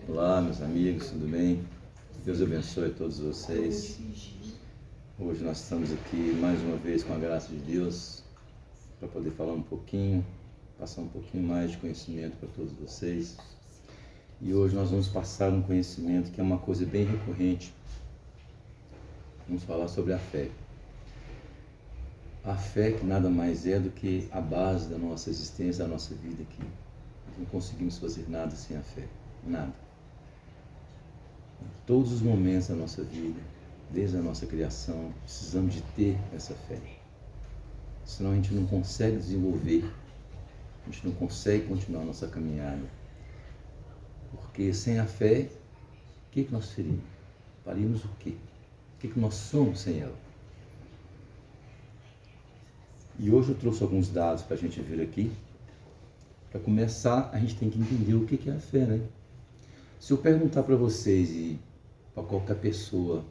Olá, meus amigos, tudo bem? Deus abençoe a todos vocês. Hoje nós estamos aqui mais uma vez com a graça de Deus para poder falar um pouquinho, passar um pouquinho mais de conhecimento para todos vocês. E hoje nós vamos passar um conhecimento que é uma coisa bem recorrente. Vamos falar sobre a fé. A fé que nada mais é do que a base da nossa existência, da nossa vida aqui. Nós não conseguimos fazer nada sem a fé, nada. Em todos os momentos da nossa vida, desde a nossa criação, precisamos de ter essa fé. Senão a gente não consegue desenvolver, a gente não consegue continuar a nossa caminhada. Porque sem a fé, o que nós seríamos? Faríamos o quê? O que nós somos sem ela? E hoje eu trouxe alguns dados para a gente ver aqui. Para começar, a gente tem que entender o que é a fé, né? Se eu perguntar para vocês e para qualquer pessoa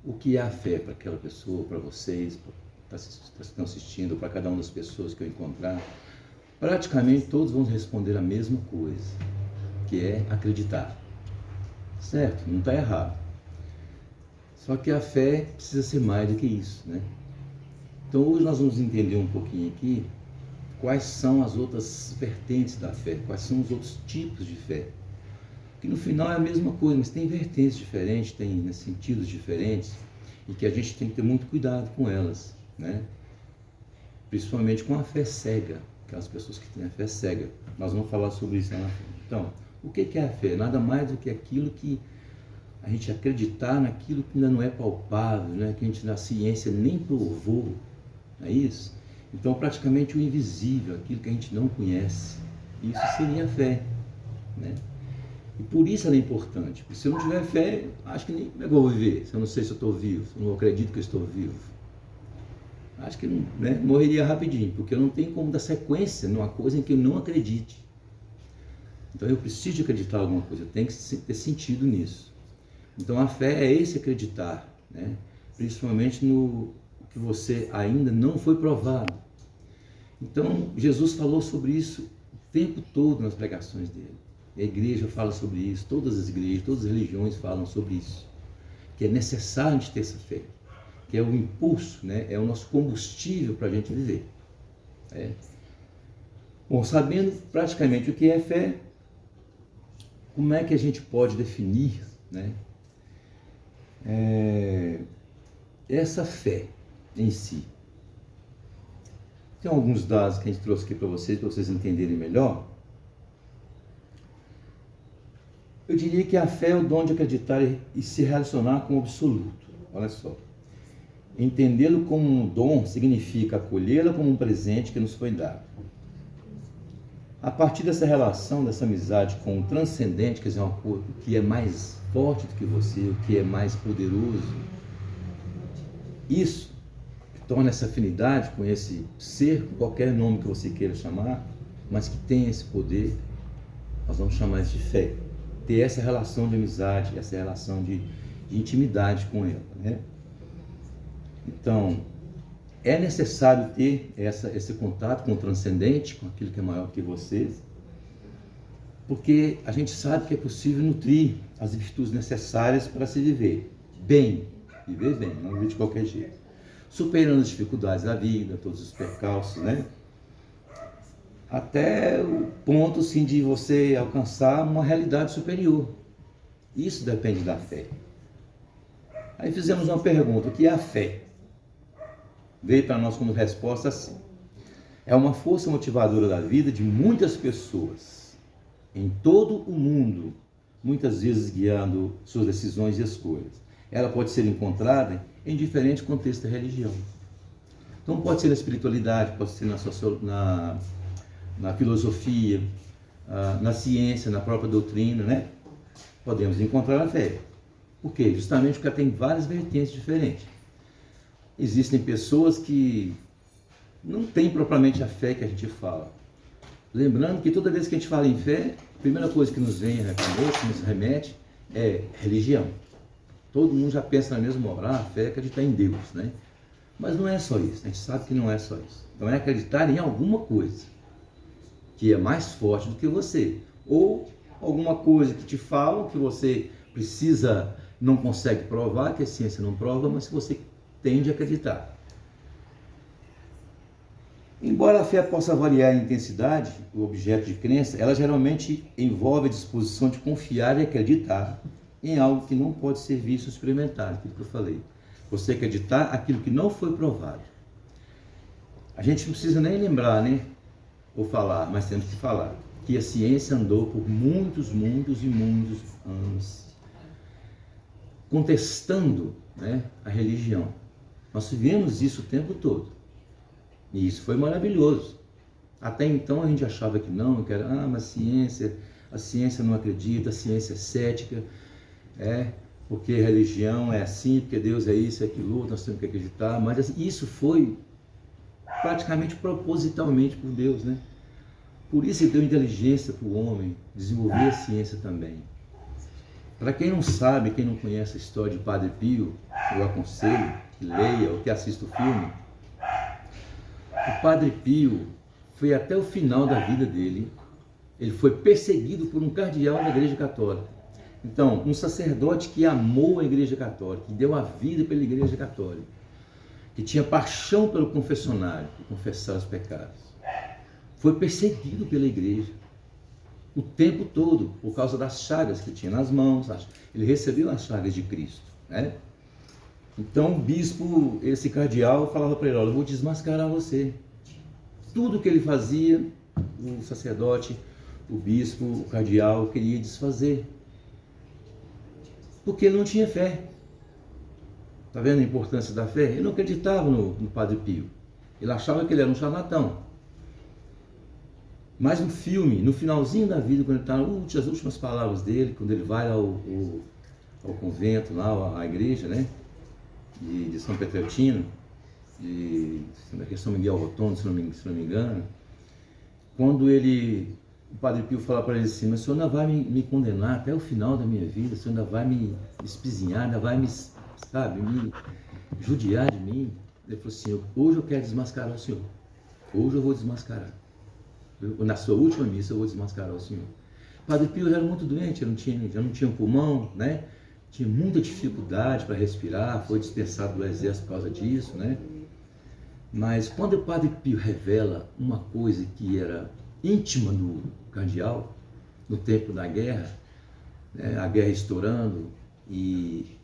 o que é a fé para aquela pessoa, para vocês, para que estão assistindo, para cada uma das pessoas que eu encontrar, praticamente todos vão responder a mesma coisa, que é acreditar. Certo? Não está errado. Só que a fé precisa ser mais do que isso, né? Então hoje nós vamos entender um pouquinho aqui quais são as outras vertentes da fé, quais são os outros tipos de fé. Que no final é a mesma coisa, mas tem vertentes diferentes, tem sentidos diferentes, e que a gente tem que ter muito cuidado com elas, né? Principalmente com a fé cega, aquelas pessoas que têm a fé cega. Nós vamos falar sobre isso lá na frente. Então, o que é a fé? Nada mais do que aquilo que a gente acreditar naquilo que ainda não é palpável, né? Que a gente na ciência nem provou, não é isso? Então, praticamente o invisível, aquilo que a gente não conhece, isso seria a fé, né? E por isso ela é importante, porque se eu não tiver fé, acho que nem como é que eu vou viver, se eu não sei se eu estou vivo, se eu não acredito que eu estou vivo. Acho que né, morreria rapidinho, porque eu não tenho como dar sequência numa coisa em que eu não acredite. Então eu preciso de acreditar em alguma coisa, eu tenho que ter sentido nisso. Então a fé é esse acreditar, né? Principalmente no que você ainda não foi provado. Então Jesus falou sobre isso o tempo todo nas pregações dele. A igreja fala sobre isso, todas as igrejas, todas as religiões falam sobre isso, que é necessário a gente ter essa fé, que é o impulso, né? É o nosso combustível para a gente viver. Bom, sabendo praticamente o que é fé, como é que a gente pode definir, né? Essa fé em si. Tem alguns dados que a gente trouxe aqui para vocês entenderem melhor. Eu diria que a fé é o dom de acreditar e se relacionar com o absoluto. Olha só. Entendê-lo como um dom significa acolhê-lo como um presente que nos foi dado. A partir dessa relação, dessa amizade com o transcendente, quer dizer, o que é mais forte do que você, o que é mais poderoso, isso torna essa afinidade com esse ser, com qualquer nome que você queira chamar, mas que tem esse poder, nós vamos chamar isso de fé. Ter essa relação de amizade, essa relação de intimidade com ela, né? Então, é necessário ter esse contato com o transcendente, com aquilo que é maior que você, porque a gente sabe que é possível nutrir as virtudes necessárias para se viver bem, não viver de qualquer jeito, superando as dificuldades da vida, todos os percalços, né? Até o ponto, sim, de você alcançar uma realidade superior. Isso depende da fé. Aí fizemos uma pergunta: o que é a fé? Veio para nós como resposta assim: é uma força motivadora da vida de muitas pessoas, em todo o mundo, muitas vezes guiando suas decisões e escolhas. Ela pode ser encontrada em diferentes contextos da religião. Então pode ser na espiritualidade, pode ser na filosofia, na ciência, na própria doutrina, né? Podemos encontrar a fé. Por quê? Justamente porque ela tem várias vertentes diferentes. Existem pessoas que não têm propriamente a fé que a gente fala. Lembrando que toda vez que a gente fala em fé, a primeira coisa que nos vem à cabeça, que nos remete, é religião. Todo mundo já pensa na mesma hora, a fé é acreditar em Deus, né? Mas não é só isso, a gente sabe que não é só isso. Então é acreditar em alguma coisa que é mais forte do que você, ou alguma coisa que te falam, que você precisa, não consegue provar, que a ciência não prova, mas que você tende a acreditar. Embora a fé possa variar em intensidade, o objeto de crença, ela geralmente envolve a disposição de confiar e acreditar em algo que não pode ser visto ou experimentado, aquilo que eu falei. Você acreditar aquilo que não foi provado. A gente não precisa nem lembrar, né? Ou falar, mas temos que falar, que a ciência andou por muitos mundos e muitos anos contestando, né, a religião. Nós vivemos isso o tempo todo. E isso foi maravilhoso. Até então a gente achava que não, que era, mas a ciência não acredita, a ciência é cética, porque a religião é assim, porque Deus é isso, é aquilo, nós temos que acreditar. Mas isso foi praticamente propositalmente por Deus, né? Por isso ele deu inteligência para o homem desenvolver a ciência também. Para quem não sabe, quem não conhece a história de Padre Pio, eu aconselho que leia ou que assista o filme. O Padre Pio foi até o final da vida dele, ele foi perseguido por um cardeal da Igreja Católica. Então, um sacerdote que amou a Igreja Católica, que deu a vida pela Igreja Católica, que tinha paixão pelo confessionário, por confessar os pecados, foi perseguido pela Igreja o tempo todo, por causa das chagas que tinha nas mãos. Ele recebeu as chagas de Cristo, né? Então o bispo, esse cardeal, falava para ele, olha, eu vou desmascarar você. Tudo que ele fazia, o sacerdote, o bispo, o cardeal, queria desfazer. Porque ele não tinha fé. Está vendo a importância da fé? Ele não acreditava no Padre Pio. Ele achava que ele era um charlatão. Mas no filme, no finalzinho da vida, quando ele está nas últimas palavras dele, quando ele vai ao convento, lá, à igreja, né? De São Petrotino, de São Miguel Rotondo, se não me engano, quando o Padre Pio fala para ele assim, mas o senhor ainda vai me condenar até o final da minha vida, o senhor ainda vai me espizinhar, ainda vai me judiar de mim. Ele falou assim, hoje eu quero desmascarar o senhor, hoje eu vou desmascarar. Na sua última missa eu vou desmascarar o senhor. O Padre Pio já era muito doente, já não tinha um pulmão, né? Tinha muita dificuldade para respirar, foi dispensado do exército por causa disso, né? Mas quando o Padre Pio revela uma coisa que era íntima do cardeal, no tempo da guerra, né? A guerra estourando, e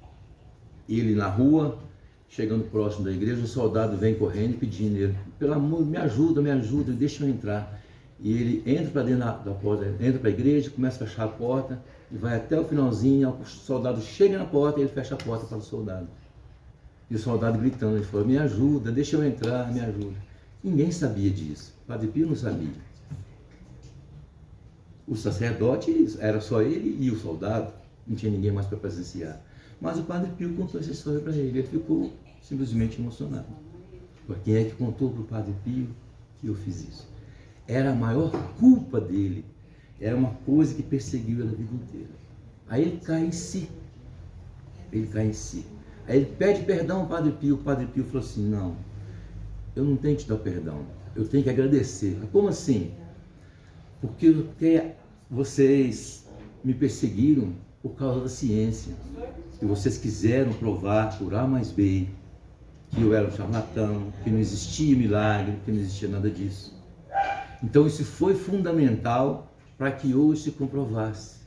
ele na rua, chegando próximo da igreja, um soldado vem correndo pedindo ele, pelo amor, me ajuda, deixa eu entrar. E ele entra para dentro da porta, entra para a igreja, começa a fechar a porta, e vai até o finalzinho, o soldado chega na porta e ele fecha a porta para o soldado. E o soldado gritando, ele falou, me ajuda, deixa eu entrar, me ajuda. Ninguém sabia disso, o Padre Pio não sabia. O sacerdote era só ele e o soldado, não tinha ninguém mais para presenciar. Mas o Padre Pio contou essa história para ele ficou simplesmente emocionado. Porque quem é que contou para o Padre Pio que eu fiz isso? Era a maior culpa dele, era uma coisa que perseguiu ele a vida inteira. Aí ele cai em si. Aí ele pede perdão ao Padre Pio. O Padre Pio falou assim, não, eu não tenho que te dar perdão, eu tenho que agradecer. Como assim? Porque vocês me perseguiram por causa da ciência. E vocês quiseram provar por A mais B que eu era um charlatão, que não existia milagre, que não existia nada disso. Então isso foi fundamental para que hoje se comprovasse.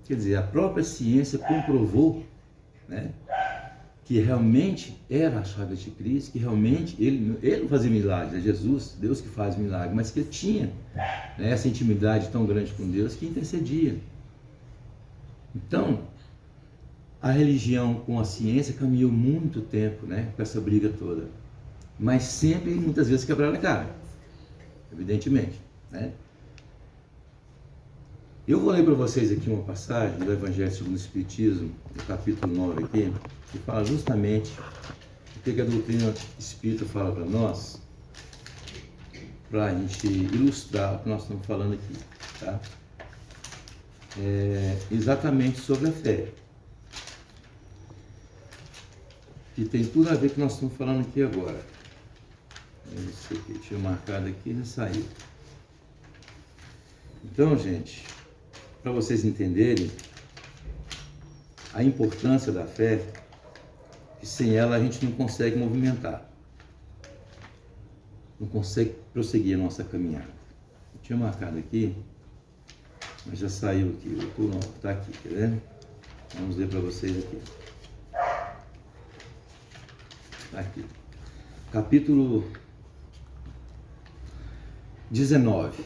Quer dizer, a própria ciência comprovou, né, que realmente era a chaga de Cristo, que realmente ele não fazia milagres, é Jesus, Deus que faz milagre, mas que ele tinha, né, essa intimidade tão grande com Deus que intercedia. Então, a religião com a ciência caminhou muito tempo, né, com essa briga toda, mas sempre, muitas vezes, quebraram a cara, evidentemente, né? Eu vou ler para vocês aqui uma passagem do Evangelho segundo o Espiritismo, no capítulo 9 aqui, que fala justamente o que a doutrina espírita fala para nós, para a gente ilustrar o que nós estamos falando aqui, tá? Exatamente sobre a fé, que tem tudo a ver com o que nós estamos falando aqui agora. Isso aqui, tinha marcado aqui e não saiu. Então, gente, para vocês entenderem a importância da fé, que sem ela a gente não consegue movimentar, não consegue prosseguir a nossa caminhada. Eu tinha marcado aqui, mas já saiu aqui, está aqui, tá vendo? Vamos ler para vocês aqui. Está aqui. Capítulo 19.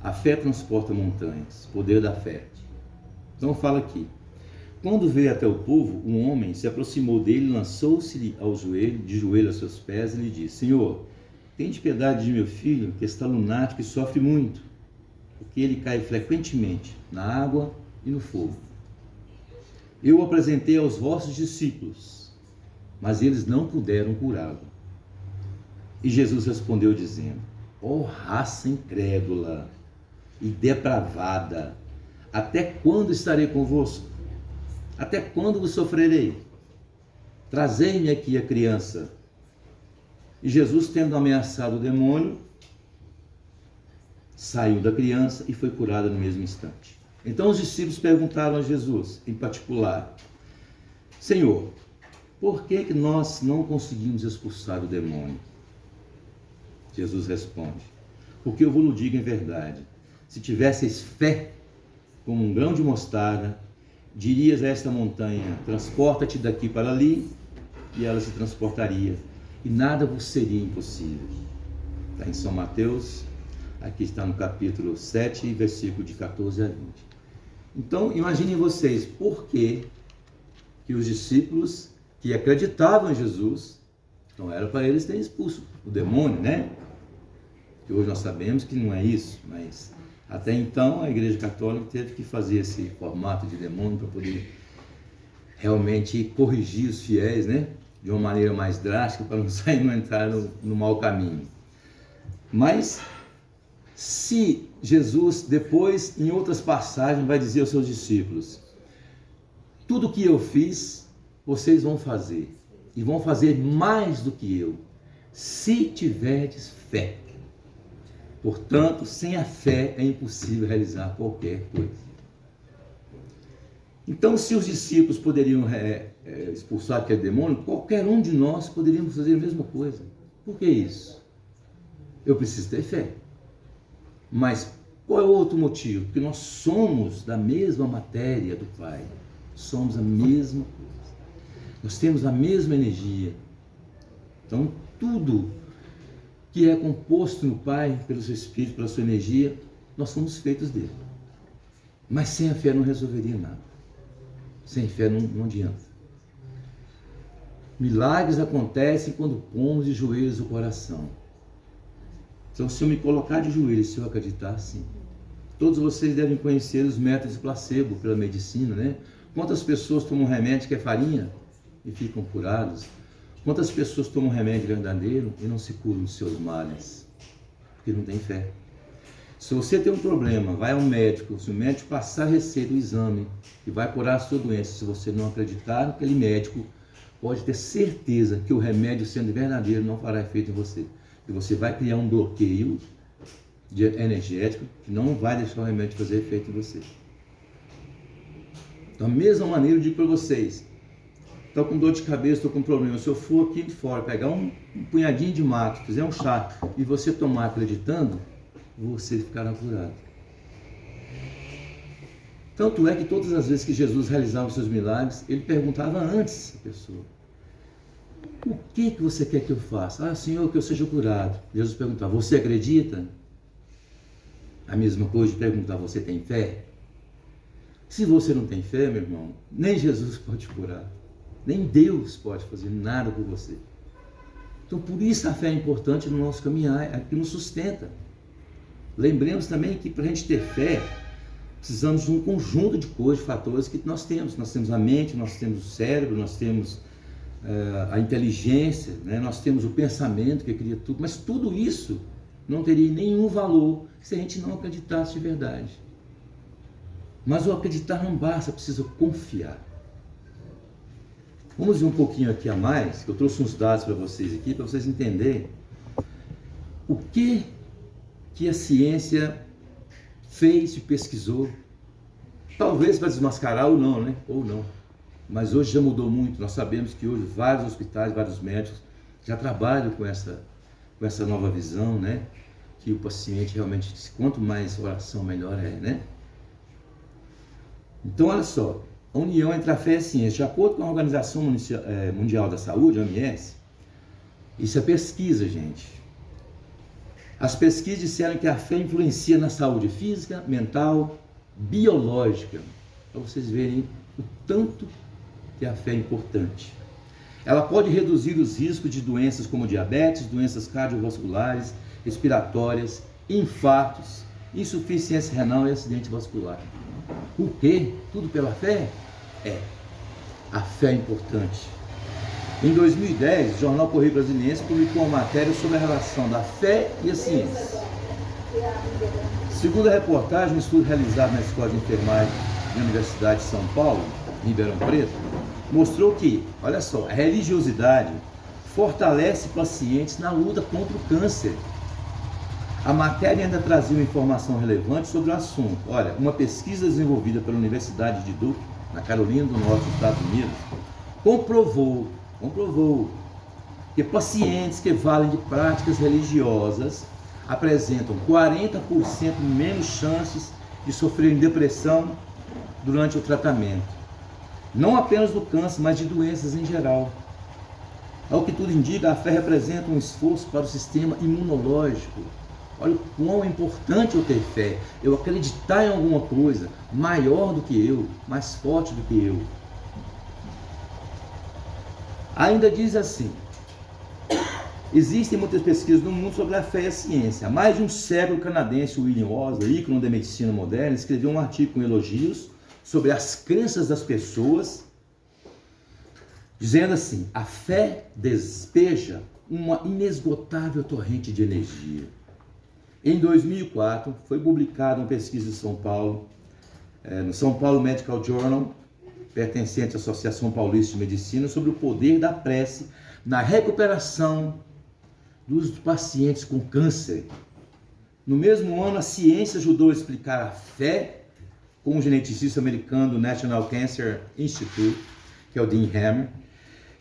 A fé transporta montanhas, poder da fé. Então fala aqui. Quando veio até o povo, um homem se aproximou dele, lançou-se de joelho aos seus pés e lhe disse: Senhor, tende piedade de meu filho, que está lunático e sofre muito, porque ele cai frequentemente na água e no fogo. Eu o apresentei aos vossos discípulos, mas eles não puderam curá-lo. E Jesus respondeu dizendo: ó raça incrédula e depravada, até quando estarei convosco? Até quando vos sofrerei? Trazei-me aqui a criança. E Jesus, tendo ameaçado o demônio, saiu da criança e foi curada no mesmo instante. Então os discípulos perguntaram a Jesus, em particular: Senhor, por que nós não conseguimos expulsar o demônio? Jesus responde: porque eu vos digo em verdade, se tivesseis fé como um grão de mostarda, dirias a esta montanha: transporta-te daqui para ali, e ela se transportaria, e nada vos seria impossível. Está em São Mateus, aqui está no capítulo 7, versículo de 14 a 20. Então, imaginem vocês, por que os discípulos que acreditavam em Jesus, não era para eles terem expulso o demônio, né? Que hoje nós sabemos que não é isso, mas até então a Igreja Católica teve que fazer esse formato de demônio para poder realmente corrigir os fiéis, né? De uma maneira mais drástica, para não entrar no mau caminho. Mas se Jesus depois, em outras passagens, vai dizer aos seus discípulos: tudo que eu fiz, vocês vão fazer, e vão fazer mais do que eu, se tiverdes fé. Portanto, sem a fé é impossível realizar qualquer coisa. Então, se os discípulos poderiam expulsar aquele demônio, qualquer um de nós poderíamos fazer a mesma coisa. Por que isso? Eu preciso ter fé. Mas qual é o outro motivo? Porque nós somos da mesma matéria do Pai. Somos a mesma coisa. Nós temos a mesma energia. Então, tudo que é composto no Pai, pelo seu Espírito, pela sua energia, nós somos feitos dele. Mas sem a fé não resolveria nada. Sem fé não adianta. Milagres acontecem quando pomos de joelhos o coração. Então, se eu me colocar de joelhos, se eu acreditar, sim. Todos vocês devem conhecer os métodos de placebo pela medicina, né? Quantas pessoas tomam remédio que é farinha e ficam curados? Quantas pessoas tomam remédio verdadeiro e não se curam dos seus males? Porque não tem fé. Se você tem um problema, vai ao médico, se o médico passar a receita, o exame, e vai curar a sua doença, se você não acreditar naquele médico, pode ter certeza que o remédio, sendo verdadeiro, não fará efeito em você. E você vai criar um bloqueio energético que não vai deixar o remédio fazer efeito em você. Da mesma maneira, eu digo para vocês: estou com dor de cabeça, estou com problema. Se eu for aqui de fora, pegar um punhadinho de mato, fizer um chá e você tomar acreditando, você ficará curado. Tanto é que todas as vezes que Jesus realizava os seus milagres, ele perguntava antes à pessoa: o que você quer que eu faça? Ah, Senhor, que eu seja curado. Jesus perguntava: você acredita? A mesma coisa de perguntar: você tem fé? Se você não tem fé, meu irmão, nem Jesus pode curar. Nem Deus pode fazer nada por você. Então, por isso a fé é importante no nosso caminhar, é que nos sustenta. Lembremos também que para a gente ter fé, precisamos de um conjunto de coisas, de fatores que nós temos. Nós temos a mente, nós temos o cérebro, nós temos a inteligência, né? Nós temos o pensamento que cria tudo. Mas tudo isso não teria nenhum valor se a gente não acreditasse de verdade. Mas o acreditar não basta, precisa confiar. Vamos ver um pouquinho aqui a mais, que eu trouxe uns dados para vocês aqui, para vocês entenderem o que a ciência fez e pesquisou, talvez para desmascarar ou não, né? Ou não. Mas hoje já mudou muito. Nós sabemos que hoje vários hospitais, vários médicos já trabalham com essa nova visão, né? Que o paciente realmente, quanto mais oração, melhor é, né? Então, olha só, a união entre a fé e a ciência, de acordo com a Organização Mundial da Saúde, a OMS, isso é pesquisa, gente. As pesquisas disseram que a fé influencia na saúde física, mental, biológica, para vocês verem o tanto que a fé é importante. Ela pode reduzir os riscos de doenças como diabetes, doenças cardiovasculares, respiratórias, infartos, insuficiência renal e acidente vascular. Por quê? Tudo pela fé? A fé é importante. Em 2010, o jornal Correio Brasiliense publicou uma matéria sobre a relação da fé e a ciência. Segundo a reportagem, um estudo realizado na Escola de Enfermagem da Universidade de São Paulo, em Ribeirão Preto, mostrou que, olha só, a religiosidade fortalece pacientes na luta contra o câncer. A matéria ainda trazia uma informação relevante sobre o assunto. Olha, uma pesquisa desenvolvida pela Universidade de Duke, na Carolina do Norte, nos Estados Unidos, comprovou que pacientes que valem de práticas religiosas apresentam 40% menos chances de sofrerem depressão durante o tratamento. Não apenas do câncer, mas de doenças em geral. Ao que tudo indica, a fé representa um esforço para o sistema imunológico. Olha o quão é importante eu ter fé, eu acreditar em alguma coisa maior do que eu, mais forte do que eu. Ainda diz assim, existem muitas pesquisas no mundo sobre a fé e a ciência. Há mais de um século, o canadense William Osler, ícone da medicina moderna, escreveu um artigo com elogios sobre as crenças das pessoas, dizendo assim: a fé despeja uma inesgotável torrente de energia. Em 2004, foi publicada uma pesquisa em São Paulo, no São Paulo Medical Journal, pertencente à Associação Paulista de Medicina, sobre o poder da prece na recuperação dos pacientes com câncer. No mesmo ano, a ciência ajudou a explicar a fé com o geneticista americano do National Cancer Institute, que é o Dean Hammer.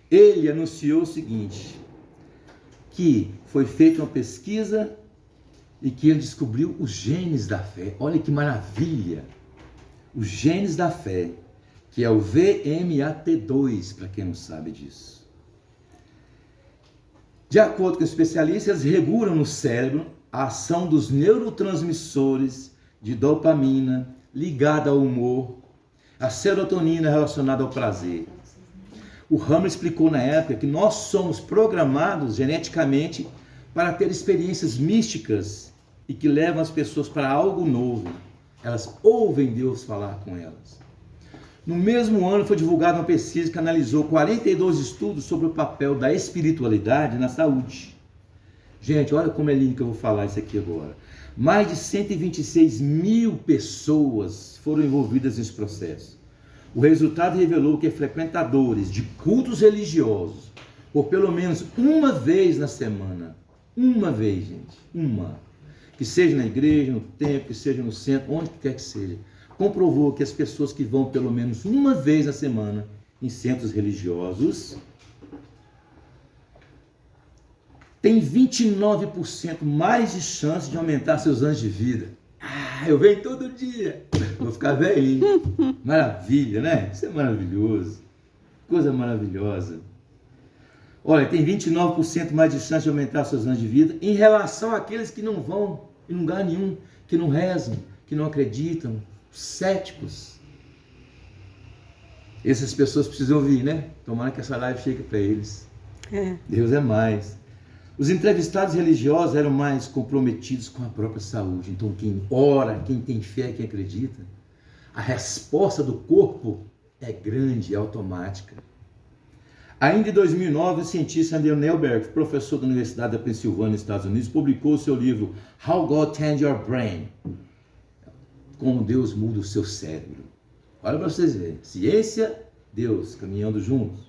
Ele anunciou o seguinte, que foi feita uma pesquisa e que ele descobriu os genes da fé. Olha que maravilha! Os genes da fé, que é o VMAT2, para quem não sabe disso. De acordo com especialistas, eles regulam no cérebro a ação dos neurotransmissores de dopamina, ligada ao humor, a serotonina relacionada ao prazer. O Hammer explicou na época que nós somos programados geneticamente para ter experiências místicas e que levam as pessoas para algo novo. Elas ouvem Deus falar com elas. No mesmo ano foi divulgada uma pesquisa que analisou 42 estudos sobre o papel da espiritualidade na saúde. Gente, olha como é lindo que eu vou falar isso aqui agora. Mais de 126 mil pessoas foram envolvidas nesse processo. O resultado revelou que frequentadores de cultos religiosos, por pelo menos uma vez na semana, uma vez, gente, que seja na igreja, no templo, que seja no centro, onde quer que seja, comprovou que as pessoas que vão pelo menos uma vez na semana em centros religiosos têm 29% mais de chance de aumentar seus anos de vida. Eu venho todo dia, vou ficar velhinho. Maravilha, né? Isso é maravilhoso. Coisa maravilhosa. Olha, tem 29% mais de chance de aumentar seus anos de vida em relação àqueles que não vão em lugar nenhum, que não rezam, que não acreditam, céticos. Essas pessoas precisam ouvir, né? Tomara que essa live chegue para eles. Deus é mais. Os entrevistados religiosos eram mais comprometidos com a própria saúde. Então, quem ora, quem tem fé, quem acredita, a resposta do corpo é grande, é automática. Ainda em 2009, o cientista Andrew Neuberg, professor da Universidade da Pensilvânia, nos Estados Unidos, publicou seu livro How God Changes Your Brain. Como Deus muda o seu cérebro. Olha para vocês verem. Ciência, Deus, caminhando juntos.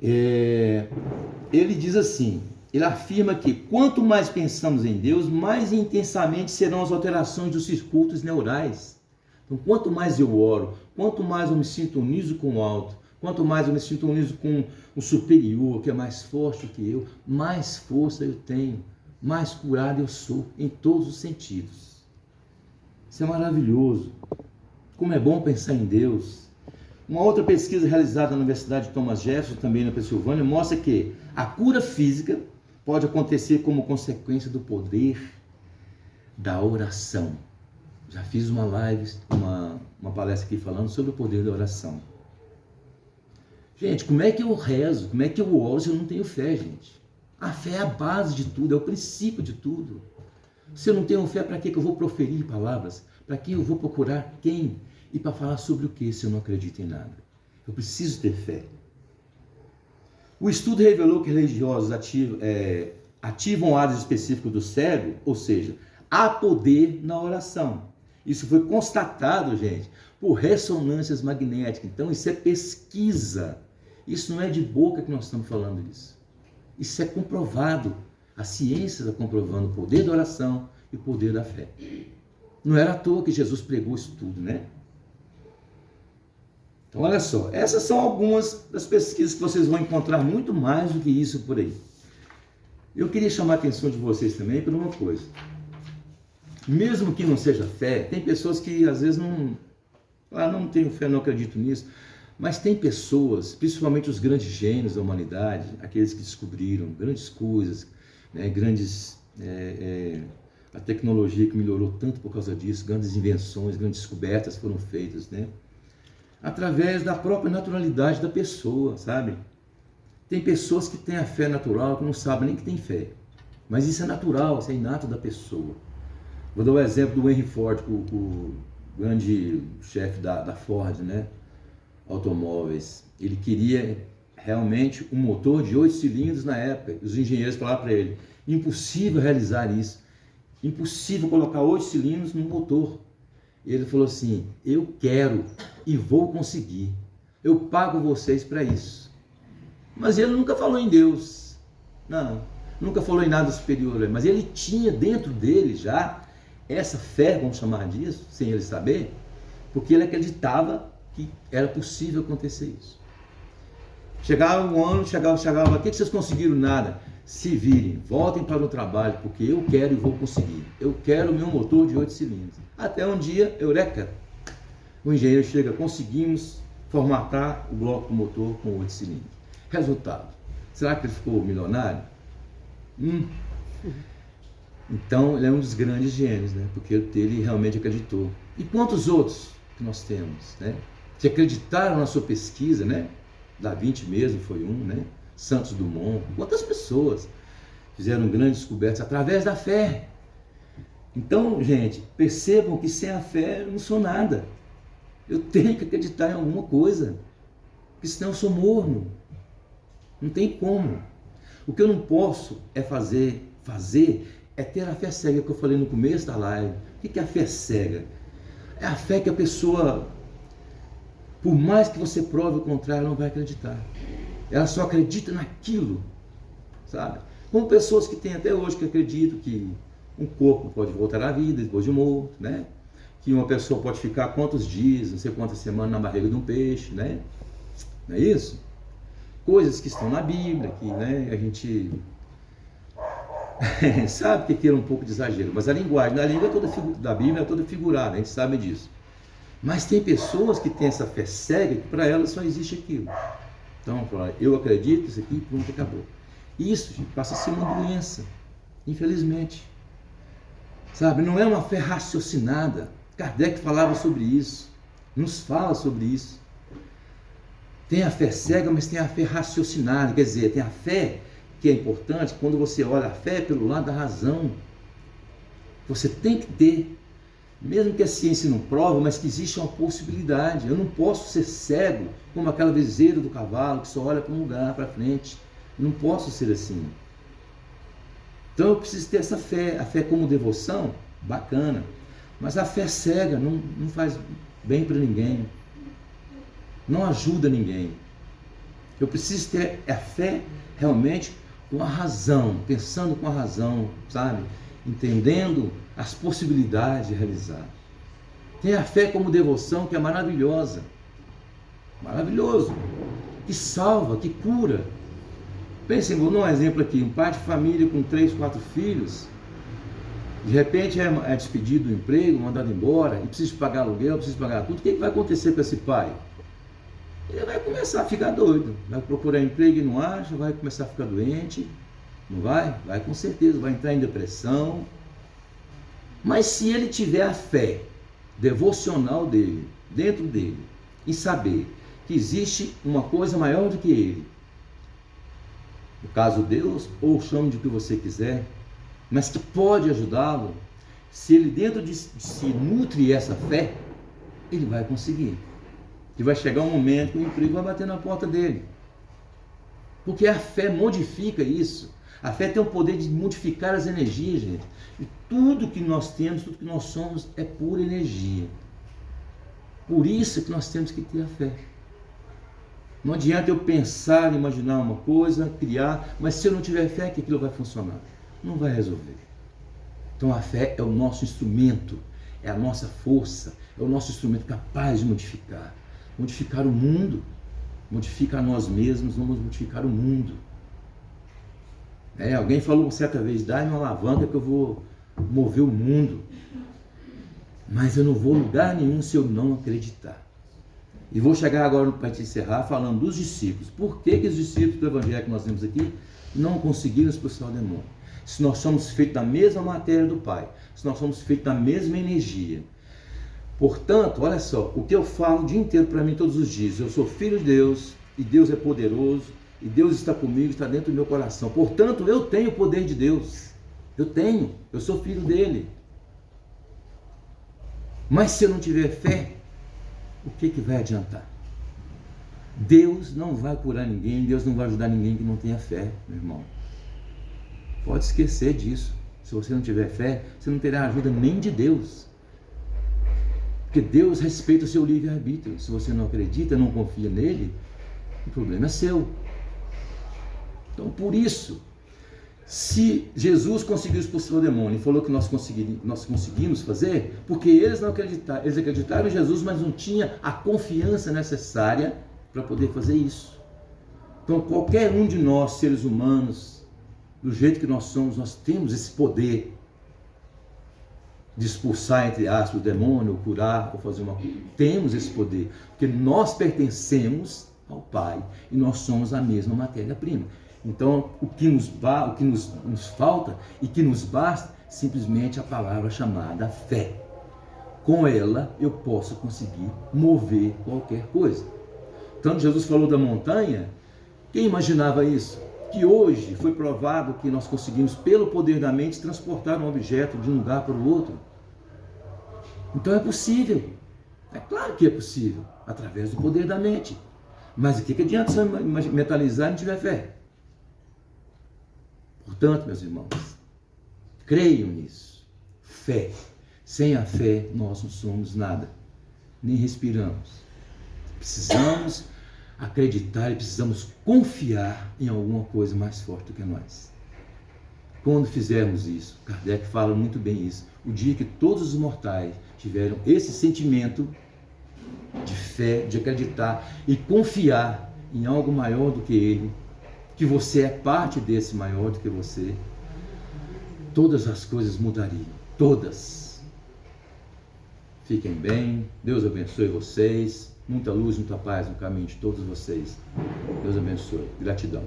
Ele diz assim, ele afirma que quanto mais pensamos em Deus, mais intensamente serão as alterações dos circuitos neurais. Então, quanto mais eu oro, quanto mais eu me sinto unido com o alto, quanto mais eu me sinto unido com o superior, que é mais forte que eu, mais força eu tenho, mais curado eu sou em todos os sentidos. Isso é maravilhoso. Como é bom pensar em Deus. Uma outra pesquisa realizada na Universidade de Thomas Jefferson, também na Pensilvânia, mostra que a cura física pode acontecer como consequência do poder da oração. Já fiz uma live, uma palestra aqui falando sobre o poder da oração. Gente, como é que eu rezo? Como é que eu oro se eu não tenho fé, gente? A fé é a base de tudo, é o princípio de tudo. Se eu não tenho fé, para que eu vou proferir palavras? Para quem eu vou procurar quem? E para falar sobre o que se eu não acredito em nada? Eu preciso ter fé. O estudo revelou que religiosos ativam áreas específicas do cérebro, ou seja, há poder na oração. Isso foi constatado, gente, por ressonâncias magnéticas. Então, isso é pesquisa. Isso não é de boca que nós estamos falando isso. Isso é comprovado. A ciência está comprovando o poder da oração e o poder da fé. Não era à toa que Jesus pregou isso tudo, né? Então, olha só. Essas são algumas das pesquisas que vocês vão encontrar muito mais do que isso por aí. Eu queria chamar a atenção de vocês também por uma coisa. Mesmo que não seja fé, tem pessoas que às vezes não tenho fé, não acredito nisso, mas tem pessoas, principalmente os grandes gênios da humanidade, aqueles que descobriram grandes coisas, né, a tecnologia que melhorou tanto por causa disso, grandes invenções, grandes descobertas foram feitas, né, através da própria naturalidade da pessoa, sabe? Tem pessoas que têm a fé natural, que não sabem nem que tem fé, mas isso é natural, isso é inato da pessoa. Vou dar o exemplo do Henry Ford, o grande chefe da Ford, né? Automóveis. Ele queria realmente um motor de 8 cilindros na época. Os engenheiros falaram para ele, impossível realizar isso. Impossível colocar 8 cilindros no motor. Ele falou assim, eu quero e vou conseguir. Eu pago vocês para isso. Mas ele nunca falou em Deus. Não, nunca falou em nada superior. Mas ele tinha dentro dele já essa fé, vamos chamar disso, sem ele saber, porque ele acreditava que era possível acontecer isso. Chegava um ano, chegava, o que vocês conseguiram? Nada. Se virem, voltem para o trabalho, porque eu quero e vou conseguir. Eu quero o meu motor de 8 cilindros. Até um dia, eureka, o engenheiro chega, conseguimos formatar o bloco do motor com 8 cilindros. Resultado, será que ele ficou milionário? Então, ele é um dos grandes gênios, né? Porque ele realmente acreditou. E quantos outros que nós temos, né? Que acreditaram na sua pesquisa, né? Da Vinci mesmo foi um, né? Santos Dumont. Quantas pessoas fizeram grandes descobertas através da fé? Então, gente, percebam que sem a fé eu não sou nada. Eu tenho que acreditar em alguma coisa. Porque senão eu sou morno. Não tem como. O que eu não posso é fazer é ter a fé cega, que eu falei no começo da live. O que é a fé cega? É a fé que a pessoa, por mais que você prove o contrário, ela não vai acreditar. Ela só acredita naquilo, sabe? Como pessoas que têm até hoje que acreditam que um corpo pode voltar à vida depois de morto, né? Que uma pessoa pode ficar quantos dias, não sei quantas semanas na barriga de um peixe, né? Não é isso? Coisas que estão na Bíblia, que, né, a gente sabe que aquilo é um pouco de exagero, mas a linguagem da língua da Bíblia é toda figurada, a gente sabe disso. Mas tem pessoas que têm essa fé cega que para elas só existe aquilo. Então, eu acredito, isso aqui, pronto, acabou. Isso, gente, passa a ser uma doença, infelizmente. Sabe, não é uma fé raciocinada. Kardec falava sobre isso, nos fala sobre isso. Tem a fé cega, mas tem a fé raciocinada, quer dizer, tem a fé que é importante quando você olha a fé pelo lado da razão. Você tem que ter, mesmo que a ciência não prova, mas que existe uma possibilidade. Eu não posso ser cego como aquela vezeira do cavalo que só olha para um lugar, para frente. Eu não posso ser assim. Então eu preciso ter essa fé. A fé como devoção, bacana. Mas a fé cega não faz bem para ninguém. Não ajuda ninguém. Eu preciso ter a fé realmente com a razão, pensando com a razão, sabe? Entendendo as possibilidades de realizar. Tem a fé como devoção, que é maravilhosa. Maravilhoso. Que salva, que cura. Pensem, vou dar um exemplo aqui. Um pai de família com 3, 4 filhos, de repente é despedido do emprego, mandado embora, e precisa pagar aluguel, precisa pagar tudo. O que vai acontecer com esse pai? Ele vai começar a ficar doido. Vai procurar emprego e não acha, vai começar a ficar doente. Não vai? Vai com certeza, vai entrar em depressão. Mas se ele tiver a fé devocional dele, dentro dele, e saber que existe uma coisa maior do que ele, no caso Deus, ou chame de que você quiser, mas que pode ajudá-lo, se ele dentro de si nutre essa fé, ele vai conseguir. E vai chegar um momento que o emprego vai bater na porta dele. Porque a fé modifica isso. A fé tem o poder de modificar as energias, gente. E tudo que nós temos, tudo que nós somos é pura energia. Por isso que nós temos que ter a fé. Não adianta eu pensar, imaginar uma coisa, criar, mas se eu não tiver fé, que aquilo vai funcionar? Não vai resolver. Então a fé é o nosso instrumento, é a nossa força, é o nosso instrumento capaz de modificar. Modificar o mundo, modificar nós mesmos, vamos modificar o mundo. Alguém falou certa vez, dá-me uma alavanca que eu vou mover o mundo. Mas eu não vou a lugar nenhum se eu não acreditar. E vou chegar agora para te encerrar falando dos discípulos. Por que os discípulos do Evangelho que nós temos aqui não conseguiram expulsar o demônio? Se nós somos feitos da mesma matéria do Pai, se nós somos feitos da mesma energia. Portanto, olha só, o que eu falo o dia inteiro para mim todos os dias, eu sou filho de Deus, e Deus é poderoso, e Deus está comigo, está dentro do meu coração. Portanto, eu tenho o poder de Deus. Eu sou filho dele. Mas se eu não tiver fé, o que vai adiantar? Deus não vai curar ninguém, Deus não vai ajudar ninguém que não tenha fé, meu irmão. Pode esquecer disso. Se você não tiver fé, você não terá ajuda nem de Deus. Porque Deus respeita o seu livre-arbítrio. Se você não acredita, não confia nele, o problema é seu. Então, por isso, se Jesus conseguiu expulsar o demônio e falou que nós conseguimos fazer, porque eles não acreditaram, eles acreditaram em Jesus, mas não tinham a confiança necessária para poder fazer isso. Então, qualquer um de nós, seres humanos, do jeito que nós somos, nós temos esse poder de expulsar, entre aspas, o demônio, ou curar, ou fazer uma coisa. Temos esse poder, porque nós pertencemos ao Pai e nós somos a mesma matéria-prima. Então, o que nos falta e que nos basta, simplesmente a palavra chamada fé. Com ela, eu posso conseguir mover qualquer coisa. Tanto Jesus falou da montanha, quem imaginava isso? Que hoje foi provado que nós conseguimos, pelo poder da mente, transportar um objeto de um lugar para o outro. Então é possível. É claro que é possível, através do poder da mente. Mas o que adianta você mentalizar e não tiver fé? Portanto, meus irmãos, creiam nisso. Fé. Sem a fé, nós não somos nada. Nem respiramos. Precisamos acreditar e precisamos confiar em alguma coisa mais forte do que nós. Quando fizermos isso, Kardec fala muito bem isso, o dia que todos os mortais tiveram esse sentimento de fé, de acreditar e confiar em algo maior do que ele, que você é parte desse maior do que você, todas as coisas mudariam, todas. Fiquem bem, Deus abençoe vocês, muita luz, muita paz no caminho de todos vocês. Deus abençoe. Gratidão.